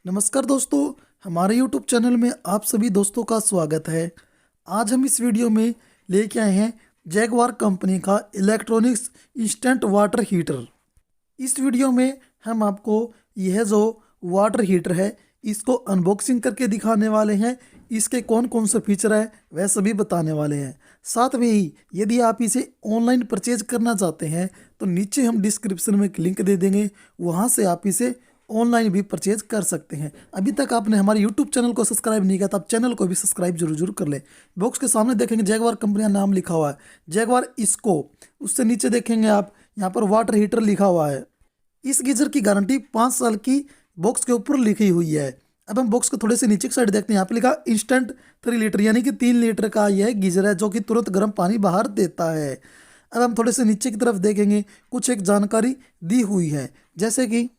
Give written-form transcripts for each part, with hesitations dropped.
नमस्कार दोस्तों, हमारे YouTube चैनल में आप सभी दोस्तों का स्वागत है। आज हम इस वीडियो में लेके आए हैं जैगवार कंपनी का इलेक्ट्रॉनिक्स इंस्टेंट वाटर हीटर। इस वीडियो में हम आपको यह जो वाटर हीटर है इसको अनबॉक्सिंग करके दिखाने वाले हैं। इसके कौन कौन से फीचर है वह सभी बताने वाले हैं। साथ में ही यदि आप इसे ऑनलाइन परचेज करना चाहते हैं तो नीचे हम डिस्क्रिप्शन में एक लिंक दे देंगे, वहाँ से आप इसे ऑनलाइन भी परचेज कर सकते हैं। अभी तक आपने हमारे यूट्यूब चैनल को सब्सक्राइब नहीं किया तो आप चैनल को भी सब्सक्राइब जरूर कर लें। बॉक्स के सामने देखेंगे जैगवार कंपनी का नाम लिखा हुआ है, जैगवार इसको। उससे नीचे देखेंगे आप यहाँ पर वाटर हीटर लिखा हुआ है। इस गीजर की गारंटी 5 साल की बॉक्स के ऊपर लिखी हुई है। अब हम बॉक्स के थोड़े से नीचे की साइड देखते हैं, यहाँ पे लिखा इंस्टेंट 3 लीटर यानी कि 3 लीटर का यह गीजर है जो कि तुरंत गर्म पानी बाहर देता है। अब हम थोड़े से नीचे की तरफ देखेंगे, कुछ एक जानकारी दी हुई है, जैसे कि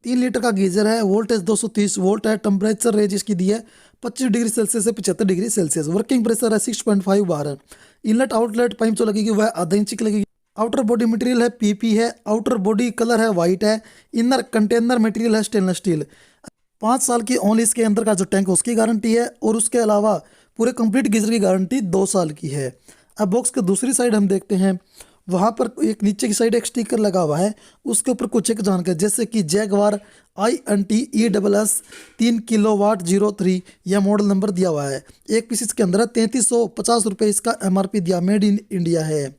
3 लीटर का गीजर है, वोल्टेज 230 वोल्ट है, टेम्परेचर रेंज इसकी दी है 25 डिग्री सेल्सियस से 75 डिग्री सेल्सियस, वर्किंग प्रेशर है 6.5 बार है। इनलेट आउटलेट पाइप जो लगेगी वह आधा इंच की लगेगी। आउटर बॉडी मटेरियल है पीपी है, आउटर बॉडी कलर है वाइट है, इनर कंटेनर मटेरियल है स्टेनलेस स्टील। 5 साल की ओनली इसके अंदर का जो टैंक है उसकी गारंटी है, और उसके अलावा पूरे कंप्लीट गीजर की गारंटी 2 साल की है। अब बॉक्स के दूसरी साइड हम देखते हैं, वहाँ पर एक नीचे की साइड एक स्टिकर लगा हुआ है, उसके ऊपर कुछ एक जानकारी जैसे कि जैगवार INTESS 3 किलोवाट 03 यह मॉडल नंबर दिया हुआ है। एक पीस इसके अंदर है, 3350 रुपये इसका MRP दिया, मेड इन इंडिया है।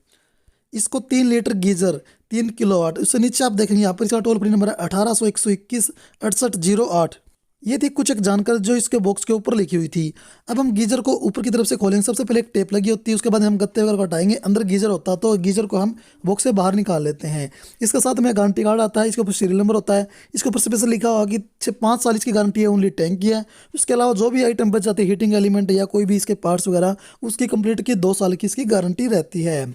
इसको 3 लीटर गीजर 3 किलोवाट। उससे नीचे आप देखेंगे यहाँ पर इसका टोल फ्री नंबर है 1800-121-6808। ये थी कुछ एक जानकारी जो इसके बॉक्स के ऊपर लिखी हुई थी। अब हम गीजर को ऊपर की तरफ से खोलेंगे। सबसे पहले एक टेप लगी होती है, उसके बाद हम गत्ते वगैरह को हटाएंगे। अंदर गीजर होता है तो गीजर को हम बॉक्स से बाहर निकाल लेते हैं। इसके साथ में गारंटी कार्ड आता है, इसके ऊपर सीरियल नंबर होता है। इसके ऊपर स्पेशल लिखा हुआ कि 5 साल इसकी गारंटी है, ओनली टैंक की है। उसके अलावा जो भी आइटम बच जाते हैं, हीटिंग एलिमेंट या कोई भी इसके पार्ट्स वगैरह, उसकी कंप्लीट की 2 साल की इसकी गारंटी रहती है।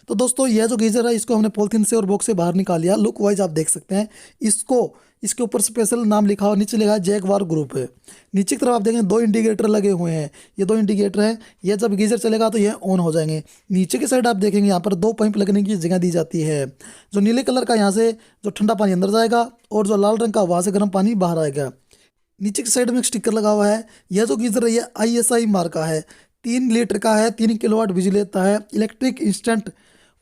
तो दोस्तों यह जो गीजर है इसको हमने पॉलिथीन से और बॉक्स से बाहर निकाल लिया। लुक वाइज आप देख सकते हैं इसको, इसके ऊपर स्पेशल नाम लिखा हुआ, नीचे लिखा है जैगवार ग्रुप है। नीचे की तरफ आप देखेंगे 2 इंडिकेटर लगे हुए हैं, ये 2 इंडिकेटर हैं। ये जब गीजर चलेगा तो ये ऑन हो जाएंगे। नीचे की साइड आप देखेंगे यहाँ पर 2 पाइप लगने की जगह दी जाती है। जो नीले कलर का यहाँ से जो ठंडा पानी अंदर जाएगा, और जो लाल रंग का वहाँ से गर्म पानी बाहर आएगा। नीचे की साइड में एक स्टिकर लगा हुआ है। यह जो गीजर है ये ISI मार्क का है, 3 लीटर का है, 3 किलोवाट बिजली लेता है, इलेक्ट्रिक इंस्टेंट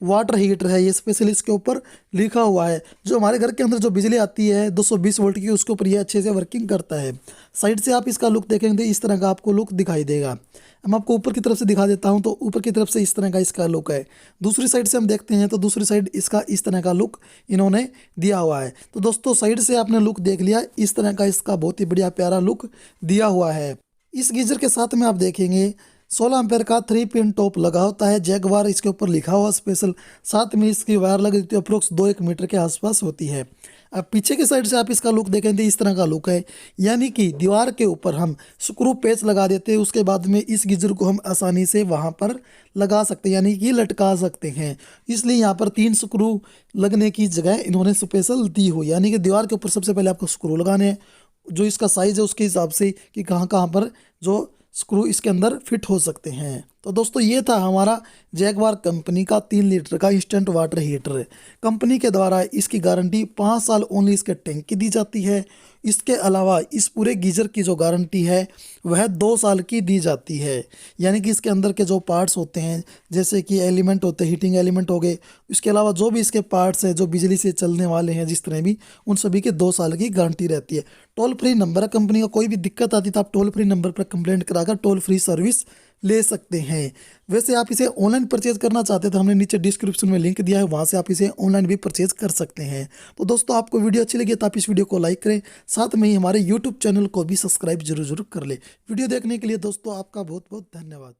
वाटर हीटर है। ये स्पेशली इसके ऊपर लिखा हुआ है। जो हमारे घर के अंदर जो बिजली आती है 220 वोल्ट की, उसके ऊपर ये अच्छे से वर्किंग करता है। साइड से आप इसका लुक देखेंगे इस तरह का आपको लुक दिखाई देगा। मैं आपको ऊपर की तरफ से दिखा देता हूं, तो ऊपर की तरफ से इस तरह का इसका लुक है। दूसरी साइड से हम देखते हैं तो दूसरी साइड इसका इस तरह का लुक इन्होंने दिया हुआ है। तो दोस्तों साइड से आपने लुक देख लिया, इस तरह का इसका बहुत ही बढ़िया प्यारा लुक दिया हुआ है। इस गीजर के साथ में आप देखेंगे 16 एम्पेयर का 3 पिन टॉप लगा होता है, जैगवार इसके ऊपर लिखा हुआ स्पेशल। साथ में इसकी वायर लगी होती है, अप्रोक्स 2-1 मीटर के आसपास होती है। अब पीछे की साइड से आप इसका लुक देखेंगे इस तरह का लुक है, यानी कि दीवार के ऊपर हम स्क्रू पेच लगा देते हैं। उसके बाद में इस गीजर को हम आसानी से वहाँ पर लगा सकते हैं, यानी कि लटका सकते हैं। इसलिए यहाँ पर 3 स्क्रू लगने की जगह इन्होंने स्पेशल दी हुई, यानी कि दीवार के ऊपर सबसे पहले आपको स्क्रू लगाने हैं, जो इसका साइज है उसके हिसाब से कि कहाँ कहाँ पर जो स्क्रू इसके अंदर फिट हो सकते हैं। तो दोस्तों ये था हमारा जैगवार कंपनी का 3 लीटर का इंस्टेंट वाटर हीटर। कंपनी के द्वारा इसकी गारंटी 5 साल ओनली इसके टैंक की दी जाती है। इसके अलावा इस पूरे गीजर की जो गारंटी है वह 2 साल की दी जाती है, यानी कि इसके अंदर के जो पार्ट्स होते हैं, जैसे कि एलिमेंट होते हैं, हीटिंग एलिमेंट हो गए, इसके अलावा जो भी इसके पार्ट्स हैं जो बिजली से चलने वाले हैं जिस तरह भी, उन सभी के 2 साल की गारंटी रहती है। टोल फ्री नंबर है कंपनी का, कोई भी दिक्कत आती तो आप टोल फ्री नंबर पर कंप्लेंट कराकर टोल फ्री सर्विस ले सकते हैं। वैसे आप इसे ऑनलाइन परचेज करना चाहते हैं तो हमने नीचे डिस्क्रिप्शन में लिंक दिया है, वहाँ से आप इसे ऑनलाइन भी परचेज कर सकते हैं। तो दोस्तों आपको वीडियो अच्छी लगी तो आप इस वीडियो को लाइक करें, साथ में ही हमारे यूट्यूब चैनल को भी सब्सक्राइब जरूर कर ले। वीडियो देखने के लिए दोस्तों आपका बहुत बहुत धन्यवाद।